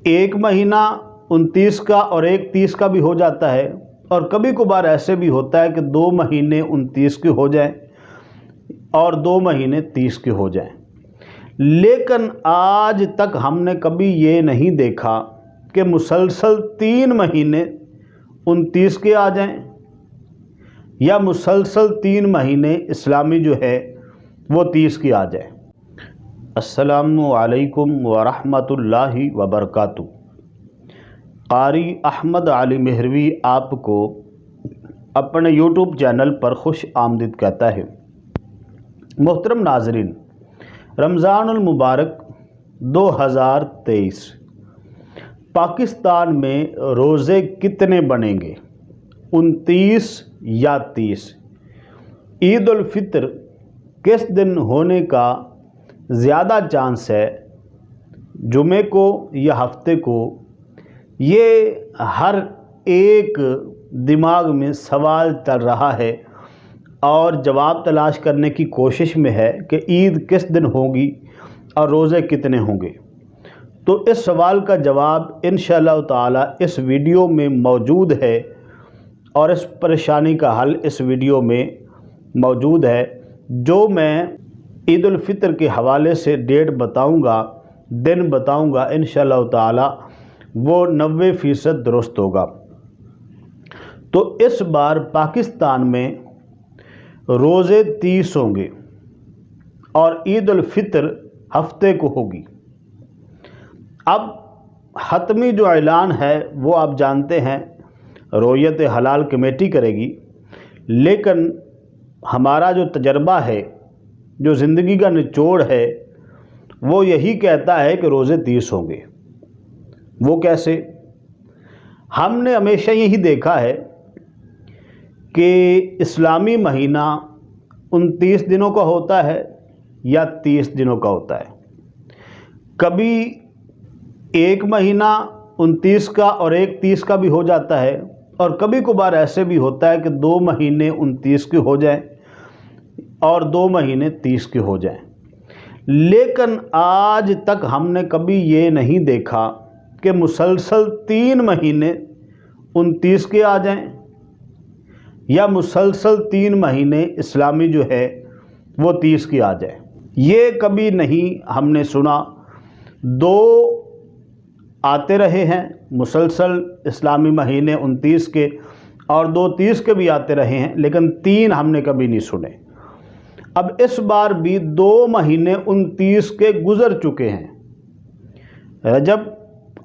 एक महीना 29 का और एक 30 का भी हो जाता है, और कभी कभार ऐसे भी होता है कि 2 महीने 29 के हो जाएं और 2 महीने 30 के हो जाएं। लेकिन आज तक हमने कभी ये नहीं देखा कि मुसलसल 3 महीने 29 के आ जाएं या मुसलसल 3 महीने इस्लामी जो है वो 30 की आ जाए। अस्सलामु अलैकुम वरहमतुल्लाहि वबरकातुहू। क़ारी अहमद अली मेहरवी आपको अपने यूट्यूब चैनल पर खुश आमदीद कहता है। मोहतरम नाज़रीन, रमज़ानुल मुबारक 2023 पाकिस्तान में रोज़े कितने बनेंगे, 29 या 30? ईद उल फितर किस दिन होने का ज़्यादा चांस है, जुमे को या हफ्ते को? ये हर एक दिमाग में सवाल चल रहा है और जवाब तलाश करने की कोशिश में है कि ईद किस दिन होगी और रोज़े कितने होंगे। तो इस सवाल का जवाब इंशाअल्लाह ताला इस वीडियो में मौजूद है और इस परेशानी का हल इस वीडियो में मौजूद है, जो मैं ईद उल फितर के हवाले से डेट बताऊंगा, दिन बताऊंगा, इंशाअल्लाह ताला वो 90% दुरुस्त होगा। तो इस बार पाकिस्तान में रोज़े 30 होंगे और ईद उल फितर हफ्ते को होगी। अब हतमी जो ऐलान है वो आप जानते हैं रोयत हलाल कमेटी करेगी, लेकिन हमारा जो तजर्बा है, जो ज़िंदगी का निचोड़ है, वो यही कहता है कि रोज़े 30 होंगे। वो कैसे? हमने हमेशा यही देखा है कि इस्लामी महीना 29 दिनों का होता है या 30 दिनों का होता है। कभी एक महीना 29 का और एक 30 का भी हो जाता है, और कभी कभार ऐसे भी होता है कि 2 महीने 29 के हो जाएं और 2 महीने 30 के हो जाएं। लेकिन आज तक हमने कभी ये नहीं देखा कि मुसलसल 3 महीने 29 के आ जाएं या मुसलसल 3 महीने इस्लामी जो है वो 30 की आ जाए। ये कभी नहीं हमने सुना। 2 आते रहे हैं मुसलसल इस्लामी महीने 29 के, और 2 30 के भी आते रहे हैं, लेकिन 3 हमने कभी नहीं सुने। अब इस बार भी 2 महीने 29 के गुज़र चुके हैं। रजब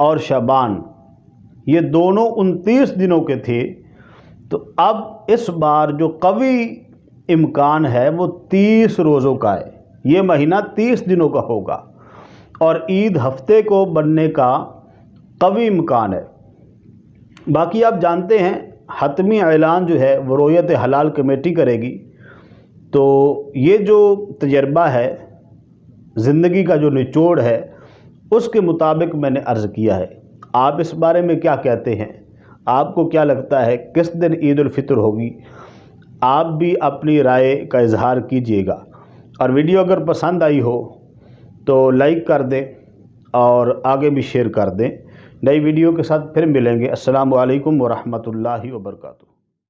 और शबान ये दोनों 29 दिनों के थे। तो अब इस बार जो कवी इम्कान है वो 30 रोज़ों का है। ये महीना 30 दिनों का होगा और ईद हफ्ते को बनने का कवी इम्कान है। बाकी आप जानते हैं हतमी ऐलान जो है वो रोयत हलाल कमेटी करेगी। तो ये जो तजर्बा है, ज़िंदगी का जो निचोड़ है, उसके मुताबिक मैंने अर्ज़ किया है। आप इस बारे में क्या कहते हैं? आपको क्या लगता है किस दिन ईद उल फितर होगी? आप भी अपनी राय का इजहार कीजिएगा। और वीडियो अगर पसंद आई हो तो लाइक कर दें और आगे भी शेयर कर दें। नई वीडियो के साथ फिर मिलेंगे। अस्सलामु अलैकुम वरहमतुल्लाहि वबरकातुहू।